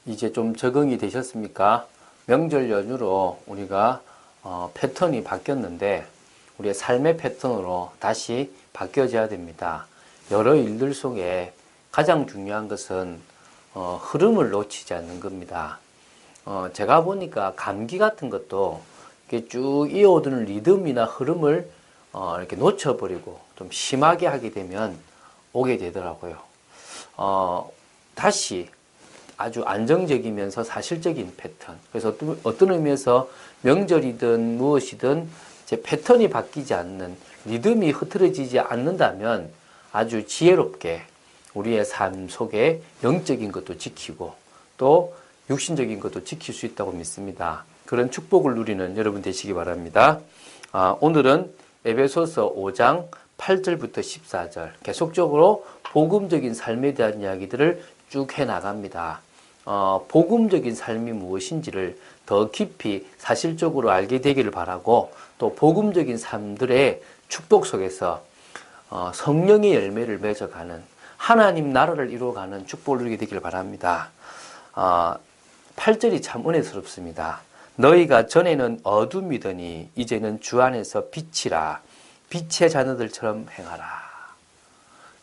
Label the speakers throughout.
Speaker 1: 이제 좀 적응이 되셨습니까? 명절 연휴로 우리가 패턴이 바뀌었는데 우리의 삶의 패턴으로 다시 바뀌어져야 됩니다. 여러 일들 속에 가장 중요한 것은 흐름을 놓치지 않는 겁니다. 제가 보니까 감기 같은 것도 이렇게 쭉 이어오는 리듬이나 흐름을 이렇게 놓쳐버리고 좀 심하게 하게 되면 오게 되더라고요. 다시 아주 안정적이면서 사실적인 패턴. 그래서 어떤 의미에서 명절이든 무엇이든 제 패턴이 바뀌지 않는, 리듬이 흐트러지지 않는다면 아주 지혜롭게 우리의 삶 속에 영적인 것도 지키고 또 육신적인 것도 지킬 수 있다고 믿습니다. 그런 축복을 누리는 여러분 되시기 바랍니다. 오늘은 에베소서 5장 8절부터 14절 계속적으로 복음적인 삶에 대한 이야기들을 쭉 해나갑니다. 복음적인 삶이 무엇인지를 더 깊이 사실적으로 알게 되기를 바라고, 또 복음적인 삶들의 축복 속에서 성령의 열매를 맺어가는, 하나님 나라를 이루어가는 축복을 누리게 되기를 바랍니다. 8절이 참 은혜스럽습니다. 너희가 전에는 어둠이더니 이제는 주 안에서 빛이라. 빛의 자녀들처럼 행하라.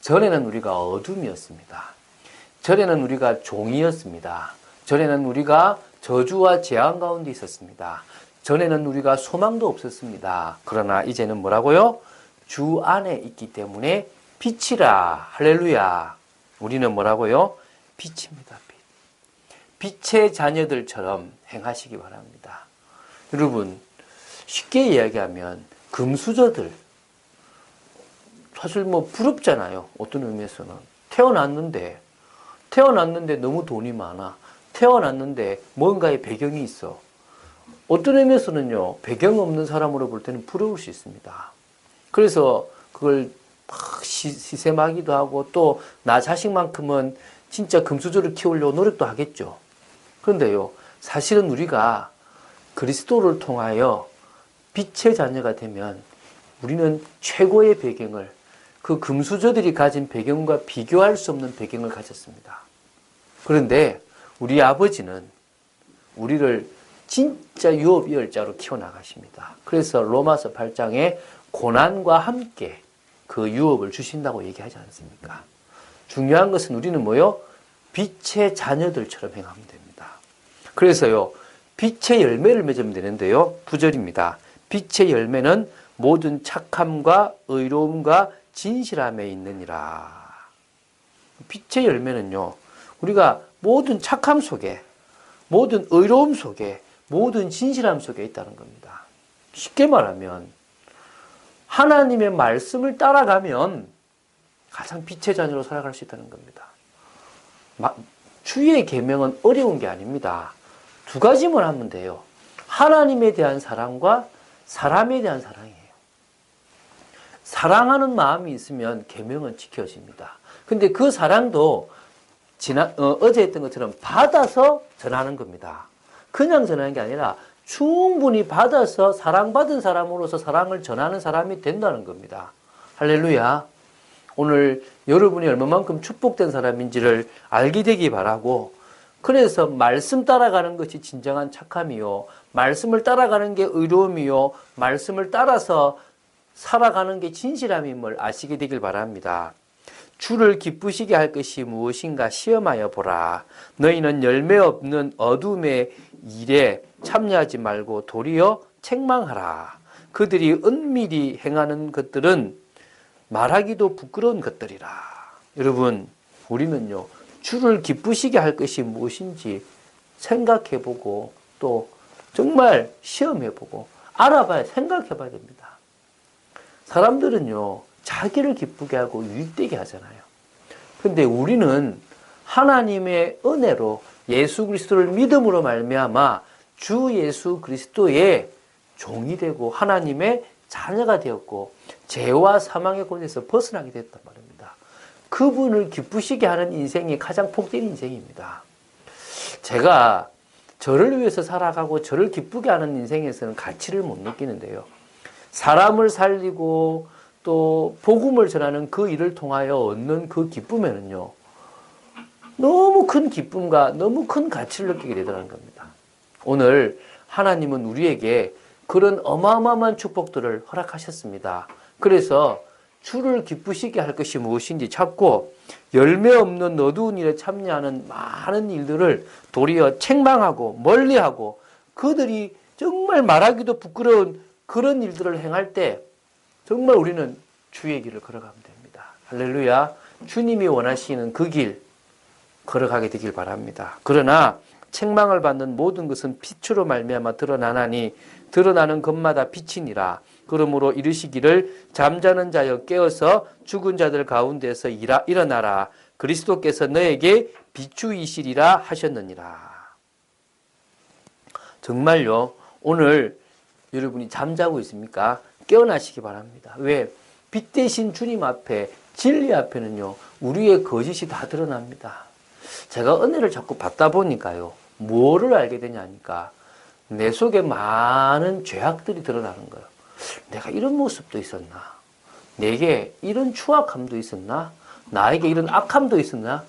Speaker 1: 전에는 우리가 어둠이었습니다. 전에는 우리가 종이었습니다. 전에는 우리가 저주와 재앙 가운데 있었습니다. 전에는 우리가 소망도 없었습니다. 그러나 이제는 뭐라고요? 주 안에 있기 때문에 빛이라. 할렐루야. 우리는 뭐라고요? 빛입니다. 빛의 자녀들처럼 행하시기 바랍니다. 여러분, 쉽게 이야기하면 금수저들, 사실 부럽잖아요. 어떤 의미에서는. 태어났는데 너무 돈이 많아. 태어났는데 뭔가의 배경이 있어. 어떤 의미에서는요, 배경 없는 사람으로 볼 때는 부러울 수 있습니다. 그래서 그걸 막 시샘하기도 하고, 또 나 자식만큼은 진짜 금수저를 키우려고 노력도 하겠죠. 그런데요, 사실은 우리가 그리스도를 통하여 빛의 자녀가 되면 우리는 최고의 배경을, 그 금수저들이 가진 배경과 비교할 수 없는 배경을 가졌습니다. 그런데 우리 아버지는 우리를 진짜 유업이열자로 키워나가십니다. 그래서 로마서 8장에 고난과 함께 그 유업을 주신다고 얘기하지 않습니까? 중요한 것은 우리는 뭐요? 빛의 자녀들처럼 행하면 됩니다. 그래서요, 빛의 열매를 맺으면 되는데요, 9절입니다. 빛의 열매는 모든 착함과 의로움과 진실함에 있느니라. 빛의 열매는요, 우리가 모든 착함 속에, 모든 의로움 속에, 모든 진실함 속에 있다는 겁니다. 쉽게 말하면 하나님의 말씀을 따라가면 가장 빛의 자녀로 살아갈 수 있다는 겁니다. 주의 계명은 어려운 게 아닙니다. 두 가지만 하면 돼요. 하나님에 대한 사랑과 사람에 대한 사랑이에요. 사랑하는 마음이 있으면 계명은 지켜집니다. 근데 그 사랑도 어제 했던 것처럼 받아서 전하는 겁니다. 그냥 전하는 게 아니라 충분히 받아서 사랑받은 사람으로서 사랑을 전하는 사람이 된다는 겁니다. 할렐루야. 오늘 여러분이 얼마만큼 축복된 사람인지를 알게 되기 바라고, 그래서 말씀 따라가는 것이 진정한 착함이요, 말씀을 따라가는 게 의로움이요, 말씀을 따라서 살아가는 게 진실함임을 아시게 되길 바랍니다. 주를 기쁘시게 할 것이 무엇인가 시험하여 보라. 너희는 열매 없는 어둠의 일에 참여하지 말고 도리어 책망하라. 그들이 은밀히 행하는 것들은 말하기도 부끄러운 것들이라. 여러분, 우리는요, 주를 기쁘시게 할 것이 무엇인지 생각해보고, 또 정말 시험해보고 알아봐야, 생각해봐야 됩니다. 사람들은요, 자기를 기쁘게 하고 유익되게 하잖아요. 근데 우리는 하나님의 은혜로 예수 그리스도를 믿음으로 말미암아 주 예수 그리스도의 종이 되고 하나님의 자녀가 되었고 죄와 사망의 권세에서 벗어나게 됐단 말입니다. 그분을 기쁘시게 하는 인생이 가장 복된 인생입니다. 제가 저를 위해서 살아가고 저를 기쁘게 하는 인생에서는 가치를 못 느끼는데요, 사람을 살리고 또 복음을 전하는 그 일을 통하여 얻는 그 기쁨에는요, 너무 큰 기쁨과 너무 큰 가치를 느끼게 되더라는 겁니다. 오늘 하나님은 우리에게 그런 어마어마한 축복들을 허락하셨습니다. 그래서 주를 기쁘시게 할 것이 무엇인지 찾고 열매 없는 어두운 일에 참여하는 많은 일들을 도리어 책망하고 멀리하고 그들이 정말 말하기도 부끄러운 그런 일들을 행할 때 정말 우리는 주의 길을 걸어가면 됩니다. 할렐루야. 주님이 원하시는 그 길 걸어가게 되길 바랍니다. 그러나 책망을 받는 모든 것은 빛으로 말미암아 드러나나니 드러나는 것마다 빛이니라. 그러므로 이르시기를 잠자는 자여 깨어서 죽은 자들 가운데서 일어나라. 그리스도께서 너에게 비추이시리라 하셨느니라. 정말요. 오늘 여러분이 잠자고 있습니까? 깨어나시기 바랍니다. 왜? 빛 대신 주님 앞에 진리 앞에는요. 우리의 거짓이 다 드러납니다. 제가 은혜를 자꾸 받다 보니까요. 뭐를 알게 되냐니까 내 속에 많은 죄악들이 드러나는 거예요. 내가 이런 모습도 있었나? 내게 이런 추악함도 있었나? 나에게 이런 악함도 있었나?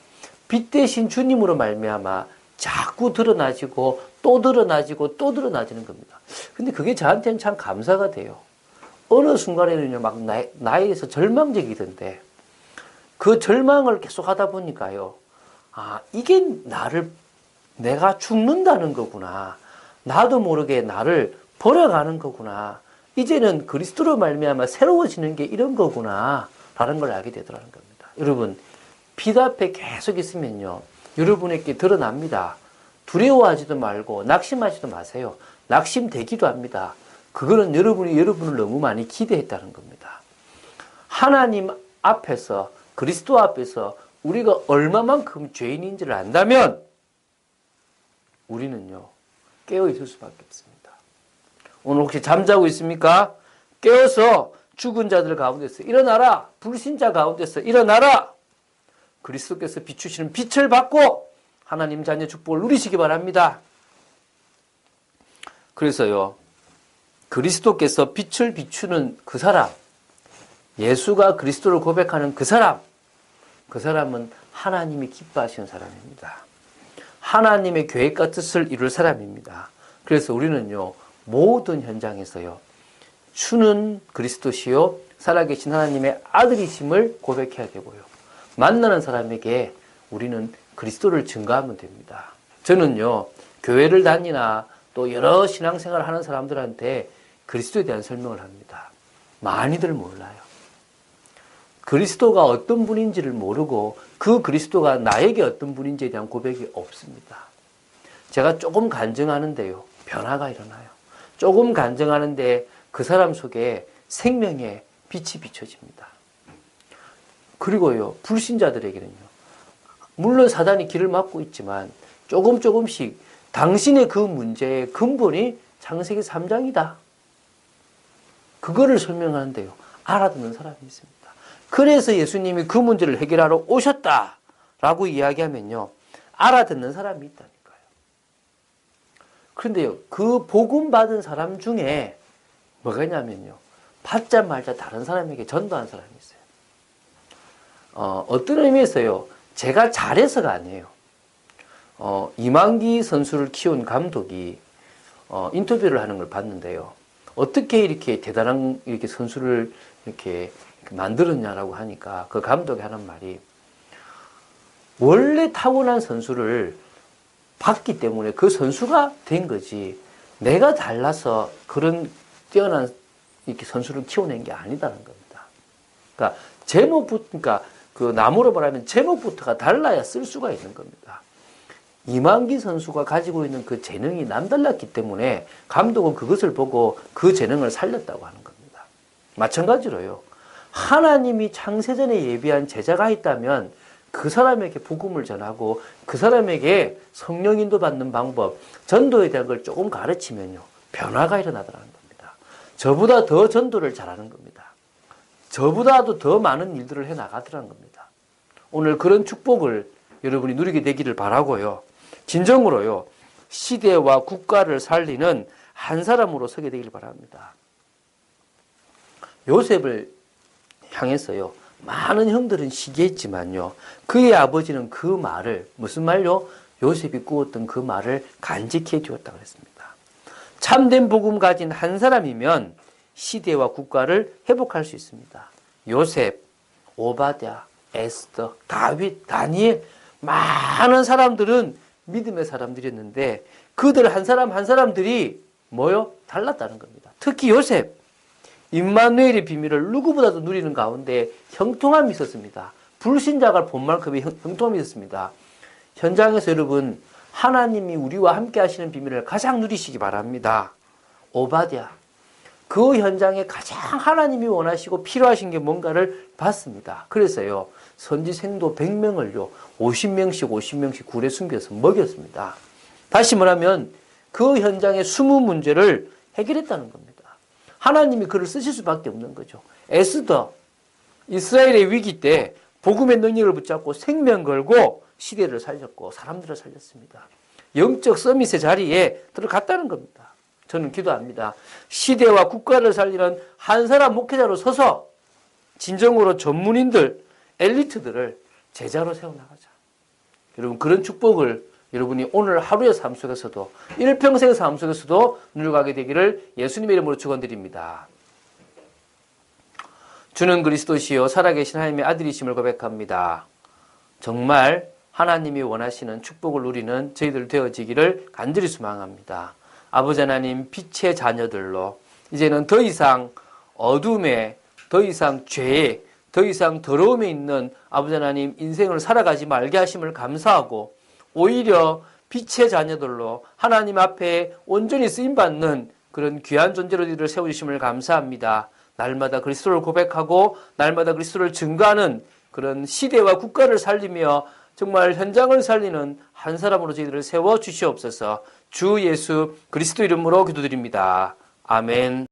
Speaker 1: 빛 대신 주님으로 말미암아 자꾸 드러나지고 또 드러나지고 또 드러나지는 겁니다. 근데 그게 저한테는 참 감사가 돼요. 어느 순간에는요, 막 나에게서 절망적이던데 그 절망을 계속 하다 보니까요, 아, 이게 내가 죽는다는 거구나. 나도 모르게 나를 버려가는 거구나. 이제는 그리스도로 말미암아 새로워지는 게 이런 거구나. 라는 걸 알게 되더라는 겁니다. 여러분, 빛 앞에 계속 있으면요, 여러분에게 드러납니다. 두려워하지도 말고 낙심하지도 마세요. 낙심되기도 합니다. 그거는 여러분이 여러분을 너무 많이 기대했다는 겁니다. 하나님 앞에서, 그리스도 앞에서 우리가 얼마만큼 죄인인지를 안다면 우리는요, 깨어 있을 수밖에 없습니다. 오늘 혹시 잠자고 있습니까? 깨어서 죽은 자들 가운데서 일어나라. 불신자 가운데서 일어나라. 그리스도께서 비추시는 빛을 받고 하나님 자녀 축복을 누리시기 바랍니다. 그래서요, 그리스도께서 빛을 비추는 그 사람, 예수가 그리스도를 고백하는 그 사람은 하나님이 기뻐하시는 사람입니다. 하나님의 계획과 뜻을 이룰 사람입니다. 그래서 우리는요, 모든 현장에서요, 주는 그리스도시요 살아계신 하나님의 아들이심을 고백해야 되고요, 만나는 사람에게 우리는 그리스도를 증거하면 됩니다. 저는요, 교회를 다니나 또 여러 신앙생활을 하는 사람들한테 그리스도에 대한 설명을 합니다. 많이들 몰라요. 그리스도가 어떤 분인지를 모르고 그 그리스도가 나에게 어떤 분인지에 대한 고백이 없습니다. 제가 조금 간증하는데요, 변화가 일어나요. 조금 간증하는데 그 사람 속에 생명의 빛이 비춰집니다. 그리고요, 불신자들에게는요, 물론 사단이 길을 막고 있지만 조금씩 당신의 그 문제의 근본이 창세기 3장이다. 그거를 설명하는데요, 알아듣는 사람이 있습니다. 그래서 예수님이 그 문제를 해결하러 오셨다라고 이야기하면요, 알아듣는 사람이 있다니까요. 그런데요, 그 복음 받은 사람 중에 뭐가 있냐면요, 받자마자 다른 사람에게 전도한 사람이 있어요. 어떤 의미에서요, 제가 잘해서가 아니에요. 이만기 선수를 키운 감독이 인터뷰를 하는 걸 봤는데요, 어떻게 이렇게 대단한 이렇게 선수를 이렇게 만들었냐라고 하니까 그 감독이 하는 말이, 원래 타고난 선수를 봤기 때문에 그 선수가 된 거지, 내가 달라서 그런 뛰어난 이렇게 선수를 키워낸 게 아니다는 겁니다. 그러니까 제목부터, 그 나무로 말하면 제목부터가 달라야 쓸 수가 있는 겁니다. 이만기 선수가 가지고 있는 그 재능이 남달랐기 때문에 감독은 그것을 보고 그 재능을 살렸다고 하는 겁니다. 마찬가지로요, 하나님이 창세전에 예비한 제자가 있다면 그 사람에게 복음을 전하고 그 사람에게 성령 인도 받는 방법, 전도에 대한 걸 조금 가르치면요, 변화가 일어나더라는 겁니다. 저보다 더 전도를 잘하는 겁니다. 저보다도 더 많은 일들을 해나가더라는 겁니다. 오늘 그런 축복을 여러분이 누리게 되기를 바라고요, 진정으로요, 시대와 국가를 살리는 한 사람으로 서게 되기를 바랍니다. 요셉을 향해서요, 많은 형들은 시기했지만요. 그의 아버지는 그 말을, 무슨 말요? 요셉이 꾸었던 그 말을 간직해 주었다고 했습니다. 참된 복음 가진 한 사람이면 시대와 국가를 회복할 수 있습니다. 요셉, 오바댜, 에스더, 다윗, 다니엘, 많은 사람들은 믿음의 사람들이었는데 그들 한 사람 한 사람들이 뭐요? 달랐다는 겁니다. 특히 요셉, 임마누엘의 비밀을 누구보다도 누리는 가운데 형통함이 있었습니다. 불신자가 본 만큼의 형통함이 있었습니다. 현장에서 여러분, 하나님이 우리와 함께 하시는 비밀을 가장 누리시기 바랍니다. 오바댜, 그 현장에 가장 하나님이 원하시고 필요하신 게 뭔가를 봤습니다. 그래서요, 선지생도 100명을요, 50명씩 굴에 숨겨서 먹였습니다. 다시 말하면 그 현장의 숨은 문제를 해결했다는 겁니다. 하나님이 그를 쓰실 수밖에 없는 거죠. 에스더, 이스라엘의 위기 때 복음의 능력을 붙잡고 생명 걸고 시대를 살렸고 사람들을 살렸습니다. 영적 서밋의 자리에 들어갔다는 겁니다. 저는 기도합니다. 시대와 국가를 살리는 한 사람 목회자로 서서 진정으로 전문인들, 엘리트들을 제자로 세워나가자. 여러분, 그런 축복을 여러분이 오늘 하루의 삶 속에서도, 일평생의 삶 속에서도 누려가게 되기를 예수님의 이름으로 축원드립니다. 주는 그리스도시요 살아계신 하나님의 아들이심을 고백합니다. 정말 하나님이 원하시는 축복을 누리는 저희들 되어지기를 간절히 소망합니다. 아버지 하나님, 빛의 자녀들로 이제는 더 이상 어둠에, 더 이상 죄에, 더 이상 더러움에 있는 아버지 하나님 인생을 살아가지 말게 하심을 감사하고, 오히려 빛의 자녀들로 하나님 앞에 온전히 쓰임받는 그런 귀한 존재로 저희들을 세우심을 감사합니다. 날마다 그리스도를 고백하고 날마다 그리스도를 증거하는 그런 시대와 국가를 살리며 정말 현장을 살리는 한 사람으로 저희들을 세워 주시옵소서. 주 예수 그리스도 이름으로 기도드립니다. 아멘.